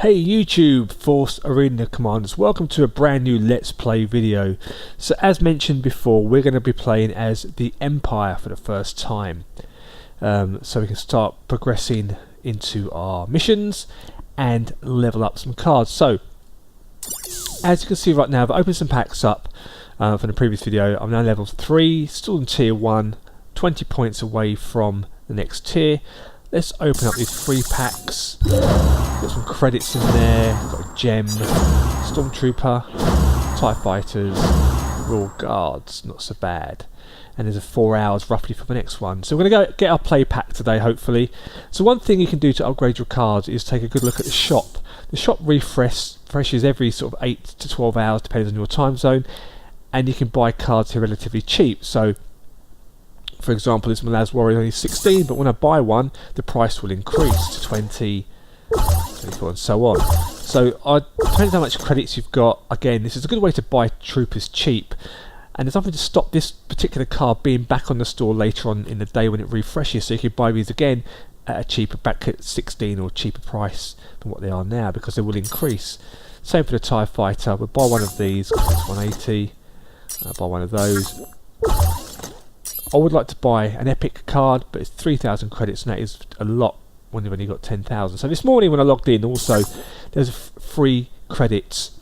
Hey YouTube, Force Arena Commanders, welcome to a brand new Let's Play video. So as mentioned before, we're going to be playing as the Empire for the first time. So we can start progressing into our missions and level up some cards. So, as you can see right now, I've opened some packs up from the previous video. I'm now level 3, still in tier 1, 20 points away from the next tier. Let's open up these 3 packs. Got some credits in there, got a gem, Stormtrooper, TIE Fighters, Royal Guards, not so bad. And there's a 4 hours roughly for the next one. So we're going to go get our play pack today, hopefully. So one thing you can do to upgrade your cards is take a good look at the shop. The shop refreshes every sort of 8 to 12 hours, depending on your time zone. And you can buy cards here relatively cheap. So, for example, this Malaz Warrior is only 16, but when I buy one, the price will increase to 20, 24, and so on. So, depending on how much credits you've got, again, this is a good way to buy troopers cheap. And there's nothing to stop this particular card being back on the store later on in the day when it refreshes. So you can buy these again at a cheaper, back at 16 or cheaper price than what they are now, because they will increase. Same for the TIE Fighter. We'll buy one of these, it's 180. I'll buy one of those. I would like to buy an epic card, but it's 3,000 credits, and that is a lot when you've only got 10,000. So this morning when I logged in, also there's free credits.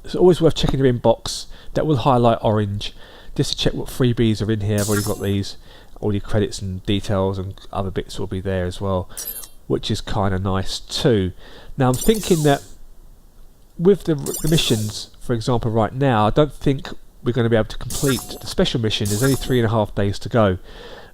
It's always worth checking your inbox. That will highlight orange, just to check what freebies are in here. I've already got these. All your credits and details and other bits will be there as well, which is kind of nice too. Now I'm thinking that with the missions, for example, right now, I don't think we're going to be able to complete the special mission. There's only 3.5 days to go,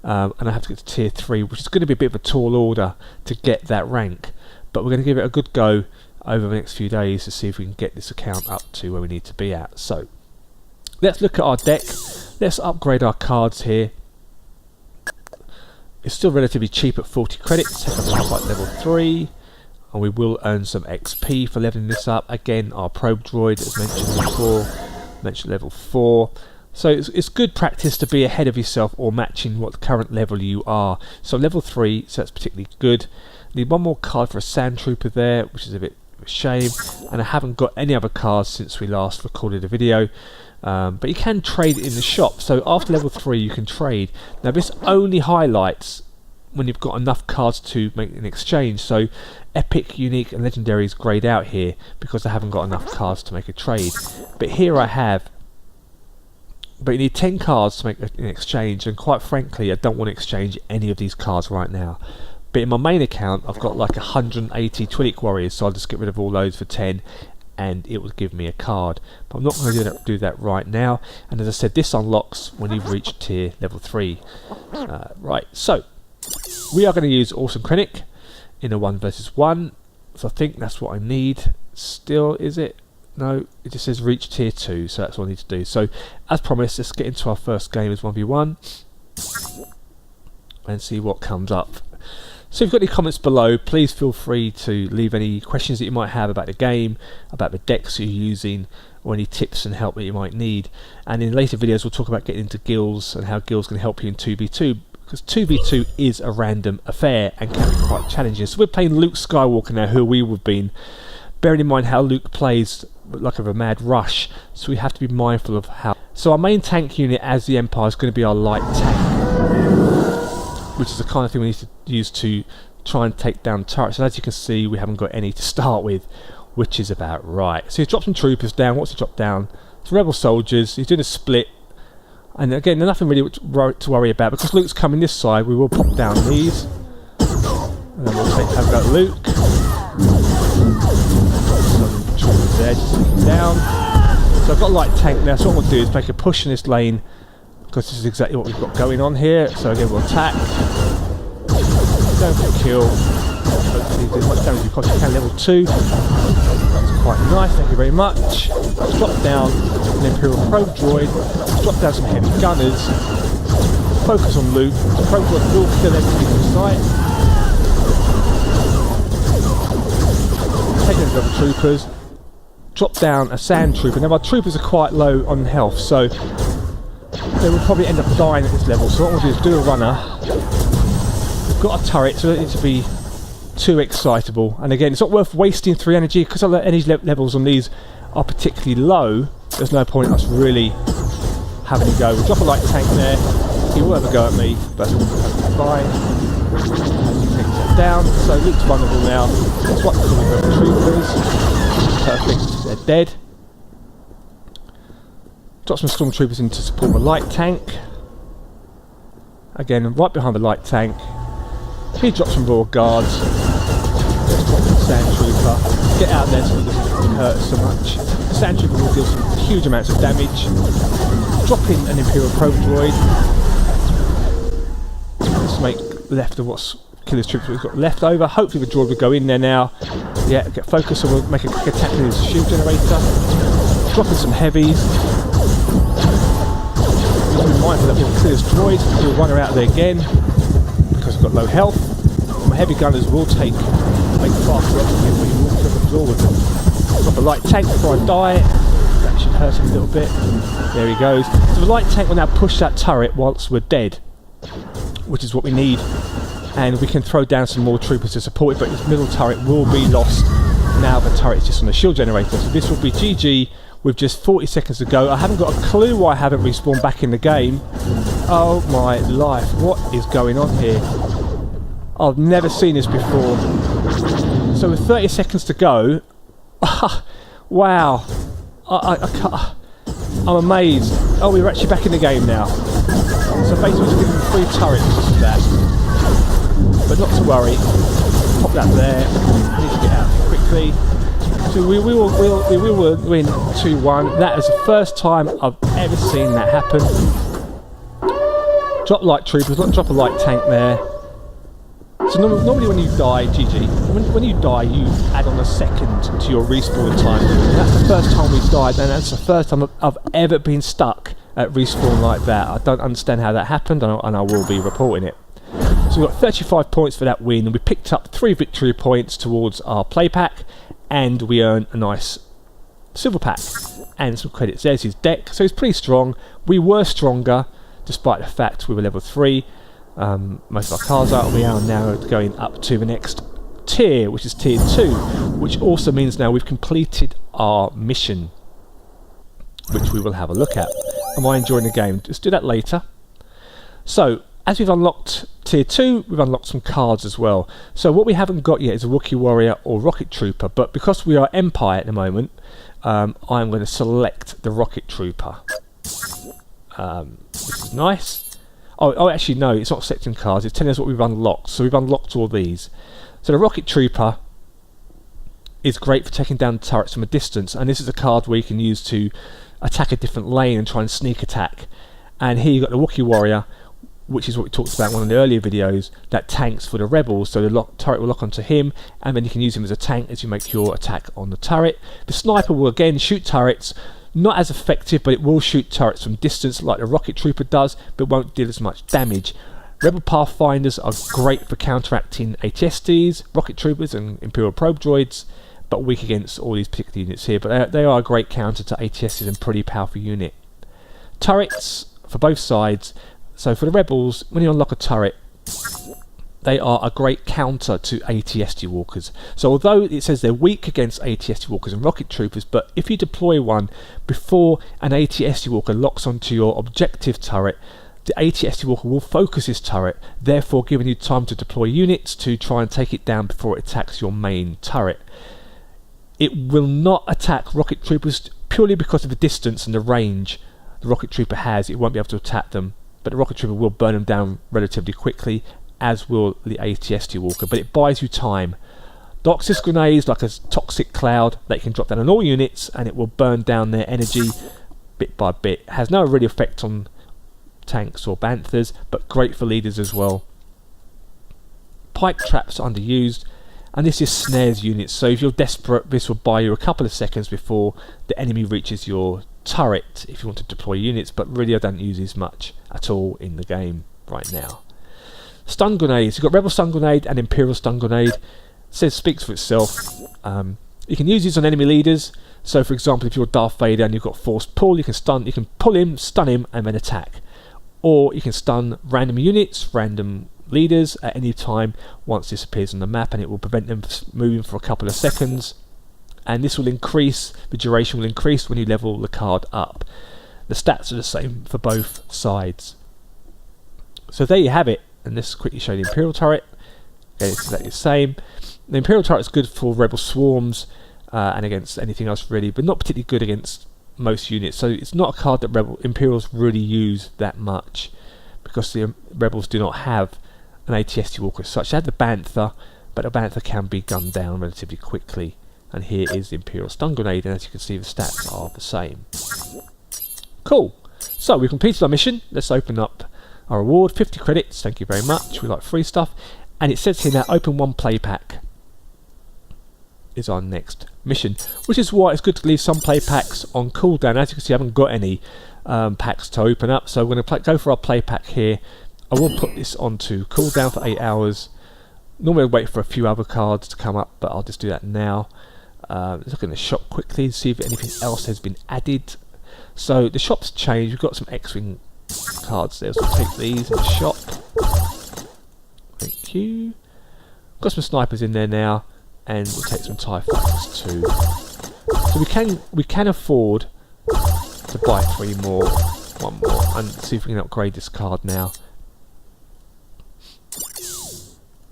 and I have to get to tier 3, which is going to be a bit of a tall order to get that rank, but we're going to give it a good go over the next few days to see if we can get this account up to where we need to be at. So let's look at our deck. Let's upgrade our cards here. It's still relatively cheap at 40 credits. Take us up at level 3, and we will earn some XP for leveling this up. Again, our probe droid, as mentioned before, mentioned level 4. So it's good practice to be ahead of yourself or matching what current level you are. So level 3, so that's particularly good. Need one more card for a Sand Trooper there, which is a bit of a shame. And I haven't got any other cards since we last recorded a video. But you can trade in the shop. So after level 3 you can trade. Now this only highlights when you've got enough cards to make an exchange. So epic, unique and legendary is greyed out here because I haven't got enough cards to make a trade. But here I have. But you need 10 cards to make an exchange, and quite frankly I don't want to exchange any of these cards right now. But in my main account I've got like 180 Krennic Warriors, so I'll just get rid of all those for 10 and it will give me a card. But I'm not going to do that right now, and as I said, this unlocks when you've reached tier level 3. Right, so we are going to use Orson Krennic in a 1 versus 1, so I think that's what I need. Still, is it? No, it just says reach tier 2, so that's what I need to do. So as promised, let's get into our first game as 1v1 and see what comes up. So if you've got any comments below, please feel free to leave any questions that you might have about the game, about the decks you're using, or any tips and help that you might need. And in later videos we'll talk about getting into guilds and how guilds can help you in 2v2, because 2v2 is a random affair and can be quite challenging. So we're playing Luke Skywalker now, who we would have been, bearing in mind how Luke plays like a mad rush, so we have to be mindful of how. So our main tank unit as the Empire is going to be our light tank, which is the kind of thing we need to use to try and take down turrets. And as you can see, we haven't got any to start with, which is about right. So he's dropped some troopers down. What's he dropped down? It's rebel soldiers. He's doing a split. And again, there's nothing really to worry about, because Luke's coming this side. We will pop down these. And then we'll have a go at Luke. Some troopers there, just down. So I've got a light tank now. So what we'll do is make a push in this lane, because this is exactly what we've got going on here. So again, we'll attack. Don't get killed. Hopefully do as much damage as you possibly can. Level 2. That's quite nice, thank you very much. Let's drop down an Imperial Probe Droid. Let's drop down some heavy gunners. Focus on Luke. The Probe Droid will kill everything in sight. Take down the other troopers. Drop down a Sand Trooper. Now my troopers are quite low on health, so they will probably end up dying at this level. So what we'll do is do a runner. We've got a turret, so we don't need to be too excitable. And again, it's not worth wasting 3 energy because the energy levels on these are particularly low. There's no point in us really having a go. We'll drop a light tank there. He will have a go at me, but that's fine. As he takes that down, so Luke's vulnerable now. Let's wipe the troopers. Perfect, they're dead. Drop some stormtroopers in to support the light tank. Again, right behind the light tank. He drops some Royal Guards. Let's drop the Sand Trooper. Get out there so he doesn't hurt us so much. The Sand Trooper will deal some huge amounts of damage. Drop in an Imperial Probe Droid. Let's make left of what's Killer's troops we've got left over. Hopefully the droid will go in there now. Yeah, get focused, so we'll make a quick attack with his shield generator. Drop in some heavies. Be mindful that we'll clear his droid. He'll run her out there again because we've got low health. My heavy gunners will make fast work of him, but he will kill the floor with them. Drop a light tank before I die. That should hurt him a little bit. There he goes. So the light tank will now push that turret whilst we're dead, which is what we need. And we can throw down some more troopers to support it, but this middle turret will be lost. Now the turret is just on the shield generator. So this will be GG with just 40 seconds to go. I haven't got a clue why I haven't respawned back in the game. Oh my life, what is going on here? I've never seen this before. So with 30 seconds to go, wow, I'm amazed. Oh, we're actually back in the game now. So basically we're giving 3 turrets because of that. But not to worry, pop that there. I need to get out of here quickly. So we will win 2-1. That is the first time I've ever seen that happen. Drop light troopers, not drop a light tank there. So normally when you die, GG, when you die you add on a second to your respawn time. And that's the first time we've died, and that's the first time I've ever been stuck at respawn like that. I don't understand how that happened, and I will be reporting it. So we've got 35 points for that win, and we picked up 3 victory points towards our play pack, and we earn a nice silver pack and some credits. There's his deck, so he's pretty strong. We were stronger despite the fact we were level 3. Most of our cars are. We are now going up to the next tier, which is tier 2, which also means now we've completed our mission, which we will have a look at. Am I enjoying the game? Let's do that later. So as we've unlocked tier 2, we've unlocked some cards as well. So what we haven't got yet is a Wookiee Warrior or Rocket Trooper, but because we are Empire at the moment, I'm going to select the Rocket Trooper, which is nice. Oh, actually no, it's not selecting cards, it's telling us what we've unlocked. So we've unlocked all these. So the Rocket Trooper is great for taking down turrets from a distance, and this is a card where you can use to attack a different lane and try and sneak attack. And here you've got the Wookiee Warrior, which is what we talked about in one of the earlier videos, that tanks for the rebels. So the turret will lock onto him, and then you can use him as a tank as you make your attack on the turret. The sniper will again shoot turrets, not as effective, but it will shoot turrets from distance like the Rocket Trooper does, but won't deal as much damage. Rebel Pathfinders are great for counteracting ATSTs, Rocket Troopers and Imperial Probe Droids, but weak against all these particular units here. But they are a great counter to ATSTs and pretty powerful unit. Turrets for both sides. So for the Rebels, when you unlock a turret, they are a great counter to ATST walkers. So although it says they're weak against ATST walkers and Rocket Troopers, but if you deploy one before an ATST walker locks onto your objective turret, the ATST walker will focus his turret, therefore giving you time to deploy units to try and take it down before it attacks your main turret. It will not attack Rocket Troopers purely because of the distance and the range the Rocket Trooper has. It won't be able to attack them, but the Rocket Trooper will burn them down relatively quickly, as will the ATST walker, but it buys you time. Doxis grenades, like a toxic cloud, they can drop down on all units and it will burn down their energy bit by bit. It has no real effect on tanks or banthas, but great for leaders as well. Pike traps are underused, and this is snares units, so if you're desperate, this will buy you a couple of seconds before the enemy reaches your turret if you want to deploy units, but really I don't use this much at all in the game right now. Stun grenades. You've got Rebel Stun Grenade and Imperial Stun Grenade. Speaks for itself. You can use these on enemy leaders. So for example, if you're Darth Vader and you've got forced pull, you can pull him, stun him, and then attack. Or you can stun random units, random leaders at any time once this appears on the map, and it will prevent them moving for a couple of seconds. And this will increase, the duration will increase when you level the card up. The stats are the same for both sides. So there you have it, and let's quickly show the Imperial turret. Okay, it's exactly the same. The Imperial turret is good for rebel swarms and against anything else really, but not particularly good against most units. So it's not a card that Imperials really use that much, because the rebels do not have an ATST walker as such. They have the Bantha, but the Bantha can be gunned down relatively quickly. And here is the Imperial stun grenade, and as you can see the stats are the same. Cool. So we've completed our mission. Let's open up our reward. 50 credits, thank you very much. We like free stuff. And it says here now, open 1 play pack is our next mission, which is why it's good to leave some play packs on cooldown. As you can see, I haven't got any packs to open up, so we're going to go for our play pack here. I will put this onto cooldown for 8 hours. Normally I'd wait for a few other cards to come up, but I'll just do that now. Let's look in the shop quickly to see if anything else has been added. So the shop's changed. We've got some X-Wing cards there, so we'll take these in the shop. Thank you. Got some snipers in there now, and we'll take some TIE fighters too. So we can afford to buy 3 more, 1 more, and see if we can upgrade this card now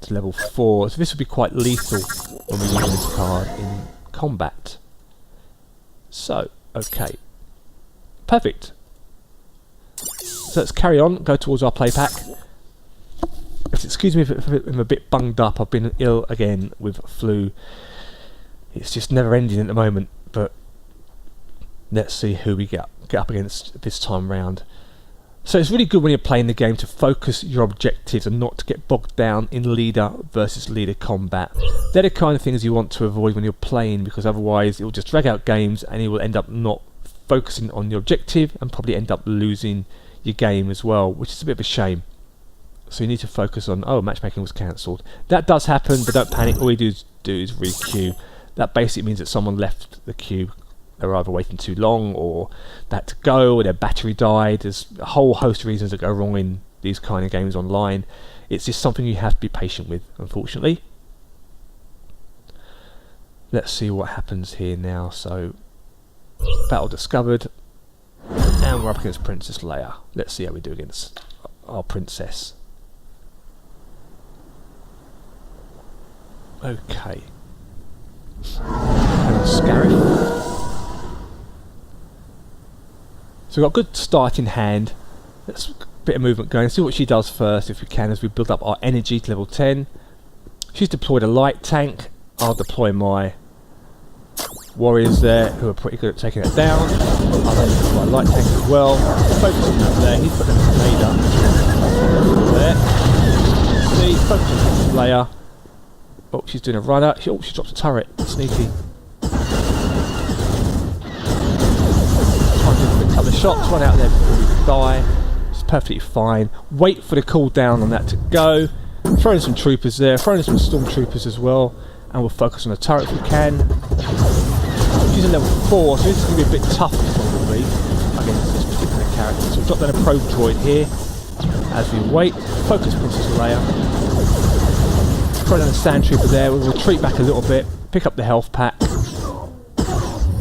to level 4. So this will be quite lethal when we use this card in combat. So, okay. Perfect. So let's carry on, go towards our play pack. Excuse me if I'm a bit bunged up. I've been ill again with flu. It's just never ending at the moment, but let's see who we get up against this time round. So it's really good when you're playing the game to focus your objectives and not to get bogged down in leader versus leader combat. They're the kind of things you want to avoid when you're playing, because otherwise it will just drag out games and you will end up not focusing on the objective and probably end up losing your game as well, which is a bit of a shame. So you need to focus on, oh, matchmaking was cancelled. That does happen, but don't panic. All you do is re-queue. That basically means that someone left the queue. They were either waiting too long, or they had to go, or their battery died. There's a whole host of reasons that go wrong in these kind of games online. It's just something you have to be patient with, unfortunately. Let's see what happens here now. So, battle discovered, and we're up against Princess Leia. Let's see how we do against our princess. Okay. And Scarif. So we've got a good start in hand. Let's a bit of movement going. See what she does first, if we can, as we build up our energy to level 10. She's deployed a light tank. I'll deploy my warriors there, who are pretty good at taking it down. I'll then deploy a light tank as well. Focus on that there. He's put them in the there. See, focus on the layer. Oh, she's doing a runner. She drops a turret. Sneaky. A couple of shots, run out there before we die. It's perfectly fine. Wait for the cooldown on that to go. Throw in some troopers there. Throw in some stormtroopers as well. And we'll focus on the turret if we can. She's at level 4, so this is going to be a bit tough probably against this particular character. So we'll drop down a probe droid here as we wait. Focus Princess Leia. Throw down a sand trooper there. We'll retreat back a little bit. Pick up the health pack.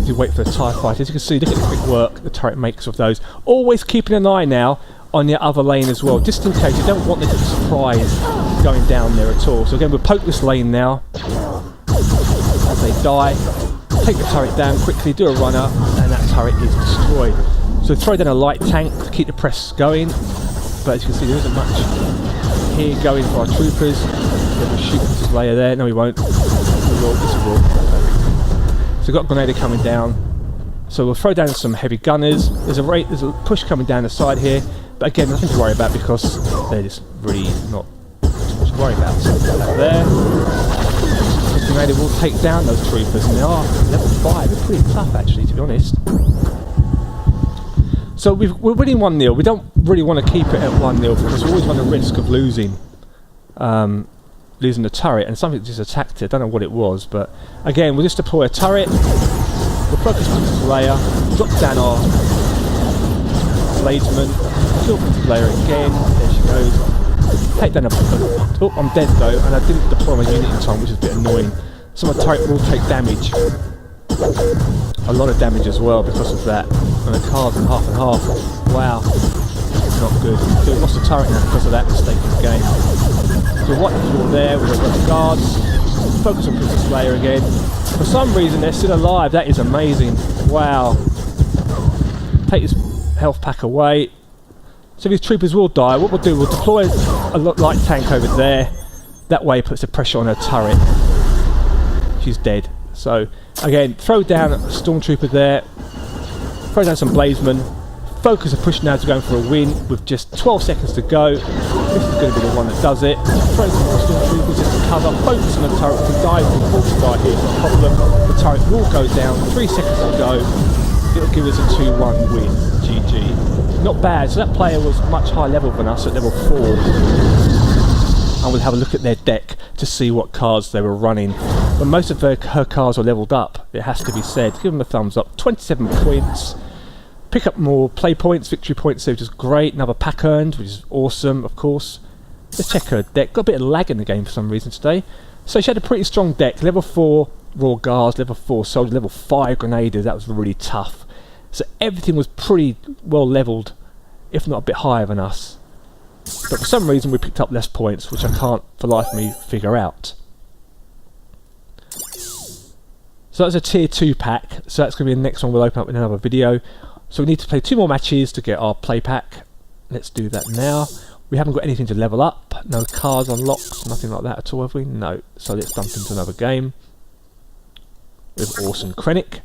You wait for a TIE fighter. As you can see, look at the quick work the turret makes of those. Always keeping an eye now on the other lane as well, just in case. You don't want them to be surprised going down there at all. So again, we'll poke this lane now. As they die, take the turret down quickly, do a runner, and that turret is destroyed. So throw down a light tank to keep the press going. But as you can see, there isn't much here going for our troopers. We'll shoot this layer there. No, we won't. We will. This will. So we've got a grenadier coming down, so we'll throw down some heavy gunners. There's a push coming down the side here, but again, nothing to worry about because they're just really not too much to worry about. So that there, the grenadier will take down those troopers, and they are level 5. They're pretty tough actually, to be honest. So we're winning 1-0. We don't really want to keep it at 1-0 because we always run the risk of losing the turret, and something just attacked it. I don't know what it was, but again, we'll just deploy a turret. We'll focus on Princess Leia, drop down our bladesman, kill Princess Leia again. There she goes. take down a... Oh, I'm dead though, and I didn't deploy my unit in time, which is a bit annoying. So my turret will take damage. A lot of damage as well because of that. And the car's in half and half. Wow. Not good. So we lost the turret now because of that mistake in the game. So we're wiping the floor there with the guards. Focus on Princess Leia again. For some reason they're still alive. That is amazing. Wow. Take this health pack away. So these troopers will die. What we'll do, we'll deploy a light tank over there. That way it puts the pressure on her turret. She's dead. So again, throw down a stormtrooper there. Throw down some bladesmen. Focus and push now to going for a win with just 12 seconds to go. This is going to be the one that does it. Throw some more stormtroopers just to cover. Focus on the turret. We can die. We can force die here. No problem. The turret will go down. 3 seconds to go. It'll give us a 2-1 win. GG. Not bad. So that player was much higher level than us at level 4. And we'll have a look at their deck to see what cards they were running. But most of her cars are leveled up, it has to be said. Give them a thumbs up. 27 points. Pick up more play points, victory points, which is great. Another pack earned, which is awesome, of course. Let's check her deck. Got a bit of lag in the game for some reason today. So she had a pretty strong deck. Level 4 Raw Guards, level 4 Soldier, level 5 Grenadiers. That was really tough. So everything was pretty well levelled, if not a bit higher than us. But for some reason we picked up less points, which I can't for life of me figure out. So that's a tier 2 pack, so that's going to be the next one we'll open up in another video. So we need to play 2 more matches to get our play pack. Let's do that now. We haven't got anything to level up, no cards unlocked, nothing like that at all, have we? No. So let's dump into another game with Orson Krennic.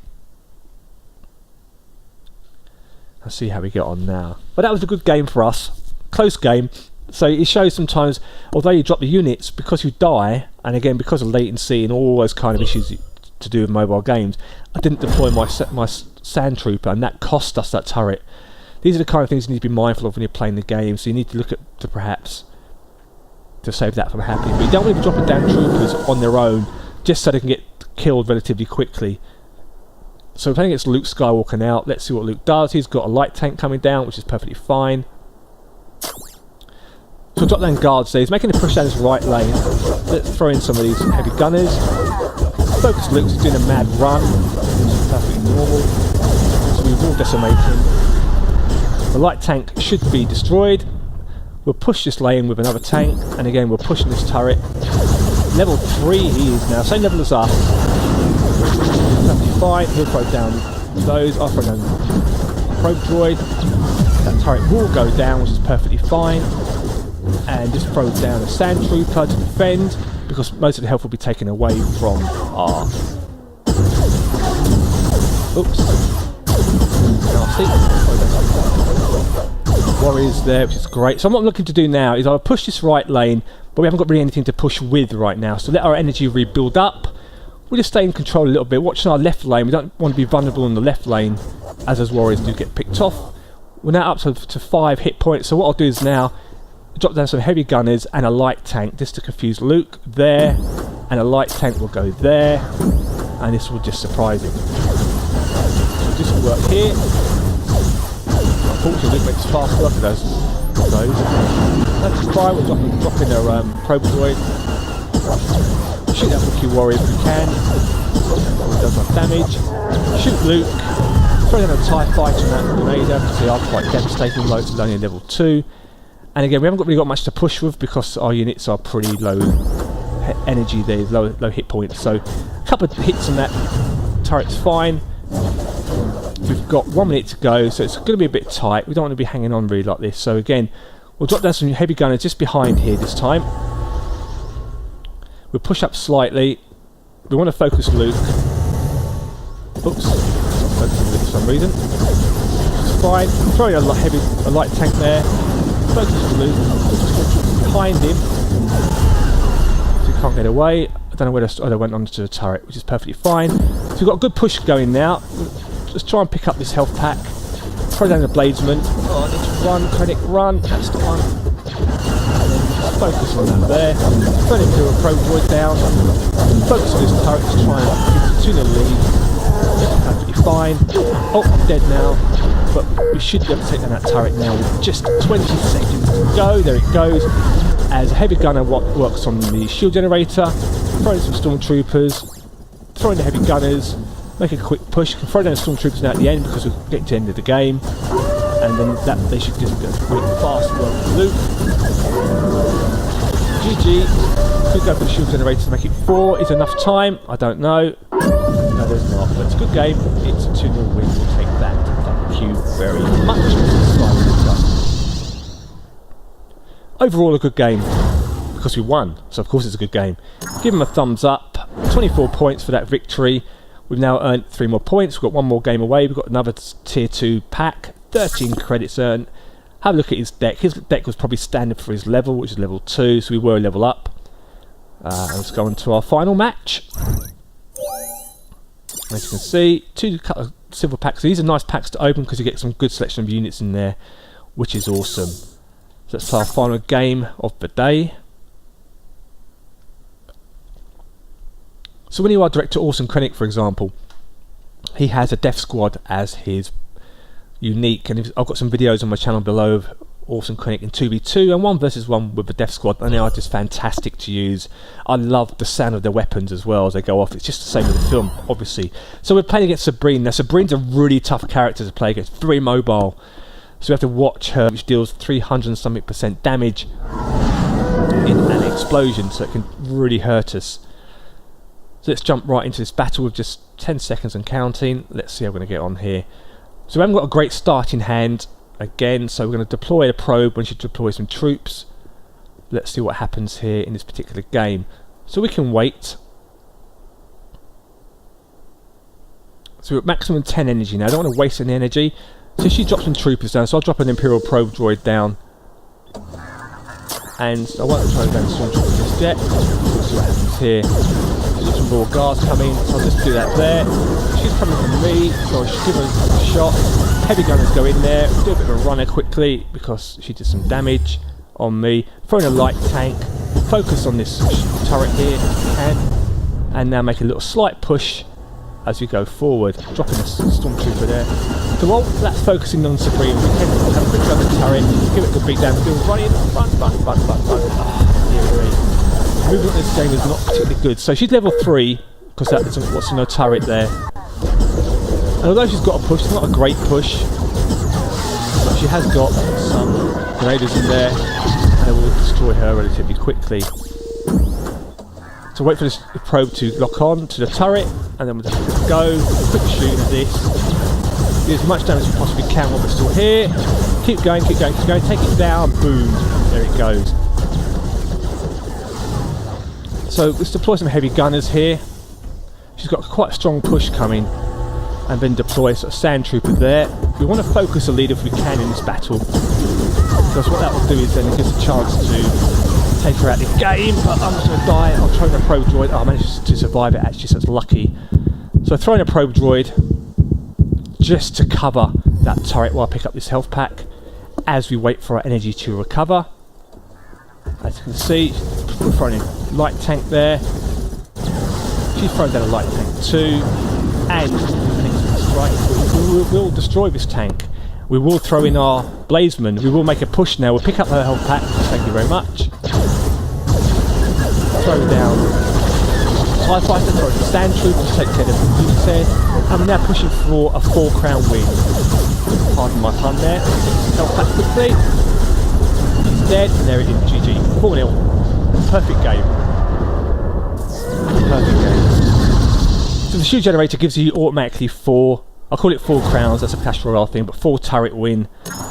Let's see how we get on now. But that was a good game for us. Close game. So it shows sometimes, although you drop the units, because you die, and again because of latency and all those kind of issues to do with mobile games, I didn't deploy my sand trooper, and that cost us that turret. These are the kind of things you need to be mindful of when you're playing the game, so you need to look at to perhaps to save that from happening. But you don't want to be dropping down troopers on their own just so they can get killed relatively quickly. So we're playing against Luke Skywalker now. Let's see what Luke does. He's got a light tank coming down, which is perfectly fine. So we'll drop down guards there. He's making a push down his right lane. Let's throw in some of these heavy gunners. Focus Luke, he's doing a mad run, which is perfectly normal. So we will decimate him. The light tank should be destroyed. We'll push this lane with another tank, and again we're pushing this turret. Level 3 he is now, same level as us. Perfectly fine. He'll throw down those. I'll throw down probe droid. That turret will go down, which is perfectly fine. And just throw down a sand trooper to defend, because most of the health will be taken away from our... Oops. Nasty. Warriors there, which is great. So what I'm looking to do now is I'll push this right lane, but we haven't got really anything to push with right now. So let our energy rebuild up. We'll just stay in control a little bit. Watching our left lane, we don't want to be vulnerable in the left lane, as those warriors do get picked off. We're now up to 5 hit points, so what I'll do is now drop down some heavy gunners and a light tank just to confuse Luke there, and a light tank will go there, and this will just surprise him. So this will work here. Unfortunately Luke makes fast work of those. That's fine, we're dropping our probe droid. Shoot that rookie warrior if we can. It does enough damage. Shoot Luke. Throw down a TIE fighter and that grenade, because they are quite devastating, though it's only level 2. And again, we haven't really got much to push with because our units are pretty low energy there, low hit points. So a couple of hits on that turret's fine. We've got 1 minute to go, so it's going to be a bit tight. We don't want to be hanging on really like this. So again, we'll drop down some heavy gunners just behind here this time. We'll push up slightly. We want to focus Luke. Oops, not focusing Luke for some reason. It's fine. Throw in a light tank there. Focus Luke. Behind him. So he can't get away. I don't know where they went onto the turret, which is perfectly fine. So we've got a good push going now. Let's try and pick up this health pack. Throw down the bladesman. Oh, let's run, Krennic, run. That's the one. Focus on that there. Throw the Imperial probe droid down. Focus on this turret to try and get to the lead. It's perfectly fine. Oh, I'm dead now. But we should be able to take down that turret now with just 20 seconds to go. There it goes. as a heavy gunner works on the shield generator, throwing some stormtroopers, throwing the heavy gunners, make a quick push, can throw down the stormtroopers now at the end because we're getting to the end of the game, and then that they should just go quick, fast work loop. GG. Could go for the shield generator to make it 4. Is enough time? I don't know. No, there's not. But it's a good game. It's a 2-0 win. We'll take that. Thank you very much. Overall, a good game because we won. So of course it's a good game. Give them a thumbs up. 24 points for that victory. We've now earned 3 more points. We've got 1 more game away. We've got another tier 2 pack. 13 credits earned. Have a look at his deck. His deck was probably standard for his level, which is level 2, so we were a level up. Let's go on to our final match. As you can see, 2 silver packs. So these are nice packs to open because you get some good selection of units in there, which is awesome. So that's our final game of the day. So when you are director Orson Krennic, for example, he has a death squad as his unique, and I've got some videos on my channel below of Orson Krennic in 2v2 and 1 versus 1 with the death squad, and they are just fantastic to use. I love the sound of their weapons as well as they go off. It's just the same with the film, obviously. So we're playing against Sabrine. Now Sabrine's a really tough character to play against, very mobile, so we have to watch her, which deals 300 and something % damage in an explosion, so it can really hurt us. So let's jump right into this battle with just 10 seconds and counting. Let's see how we're going to get on here. So we haven't got a great start in hand again, so we're going to deploy a probe when she deploys some troops. Let's see what happens here in this particular game. So we can wait. So we're at maximum 10 energy now. I don't want to waste any energy. So she drops some troopers down, so I'll drop an Imperial probe droid down. And I won't try to go stormtroopers just yet. We'll see what happens here. There's got some raw guards coming, so I'll just do that there. She's coming from me, so I'll give her a shot. Heavy gunners go in there, do a bit of a runner quickly because she did some damage on me. Throwing a light tank, focus on this turret here if you can, and now make a little slight push as we go forward. Dropping a stormtrooper there. So while that's focusing on Sabrine, we can have a quick go at the turret, give it a good beat down, still running, run. Movement in this game is not particularly good. So she's level 3 because that's what's in her turret there. And although she's got a push, it's not a great push, but she has got some grenaders in there and it will destroy her relatively quickly. So wait for this probe to lock on to the turret and then we'll just go, quick shoot at this. Do as much damage as we possibly can while we're still here. Keep going, take it down, boom, there it goes. So let's deploy some heavy gunners here. She's got quite a strong push coming. And then deploy a sort of sand trooper there. We want to focus a lead if we can in this battle, because what that will do is then it gives a chance to take her out of the game. But I'm just going to die. I'll throw in a probe droid. Oh, I managed to survive it actually, so it's lucky. So throwing a probe droid just to cover that turret while I pick up this health pack as we wait for our energy to recover. As you can see, we're throwing in light tank there. She's thrown down a light tank too. And we'll destroy this tank. We will throw in our Blazeman. We will make a push now. We'll pick up her health pack. Thank you very much. Throw down TIE Fighter, throw the Sand Troopers, take care of the head. And we're now pushing for a 4 crown win. Pardon my pun there. Health pack quickly. He's dead, and there it is. GG. 4-0. Perfect game. Perfect game. So the shield generator gives you automatically 4, I'll call it 4 crowns, that's a Clash Royale thing, but 4 turret win.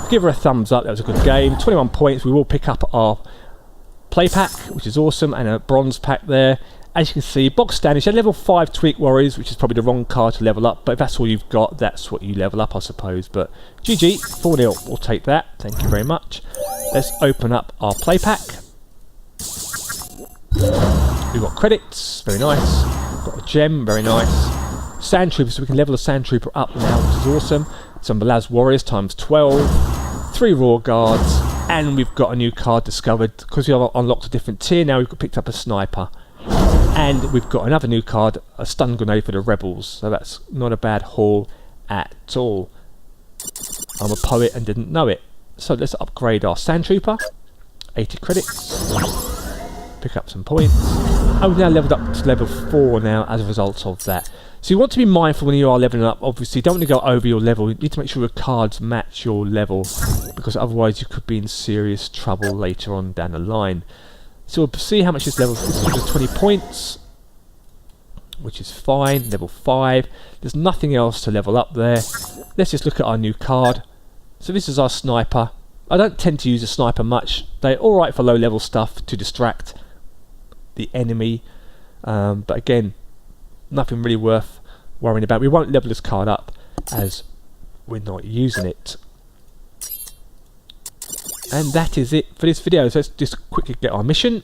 Give her a thumbs up, that was a good game. 21 points, we will pick up our play pack, which is awesome, and a bronze pack there. As you can see, box standard, she had level 5 Tweak Warriors, which is probably the wrong card to level up, but if that's all you've got, that's what you level up, I suppose. But GG, 4-0, we'll take that, thank you very much. Let's open up our play pack. We've got credits, very nice. Got a gem, very nice. Sand Trooper, so we can level the Sand Trooper up now, which is awesome. Some Belaz Warriors times 12. 3 Raw Guards. And we've got a new card discovered. Because we have unlocked a different tier now, we've picked up a Sniper. And we've got another new card, a Stun Grenade for the Rebels. So that's not a bad haul at all. I'm a poet and didn't know it. So let's upgrade our Sand Trooper. 80 credits, pick up some points, and we've now leveled up to level 4 now as a result of that. So you want to be mindful when you are leveling up. Obviously, you don't want to go over your level. You need to make sure your cards match your level, because otherwise you could be in serious trouble later on down the line. So we'll see how much this level is. This is 20 points, which is fine. Level 5. There's nothing else to level up there. Let's just look at our new card. So this is our sniper. I don't tend to use a sniper much. They're alright for low level stuff to distract the enemy. But again, nothing really worth worrying about. We won't level this card up as we're not using it. And that is it for this video. So let's just quickly get our mission,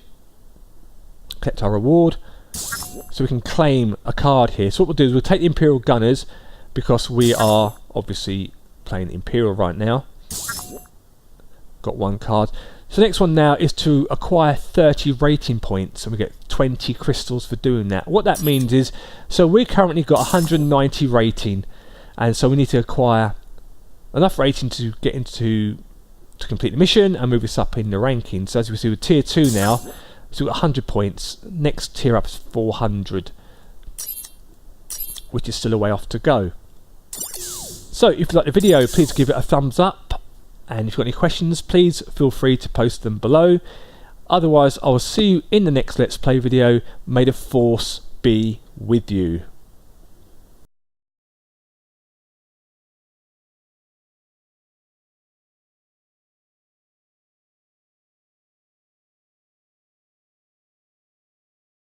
collect our reward, so we can claim a card here. So what we'll do is we'll take the Imperial Gunners, because we are obviously playing Imperial right now. Got one card. So the next one now is to acquire 30 rating points, and we get 20 crystals for doing that. What that means is, so we currently got 190 rating, and so we need to acquire enough rating to get into to complete the mission and move us up in the ranking. So as we see with tier 2 now, so we've got 100 points. Next tier up is 400, which is still a way off to go. So if you like the video, please give it a thumbs up. And if you've got any questions, please feel free to post them below. Otherwise, I will see you in the next Let's Play video. May the Force be with you.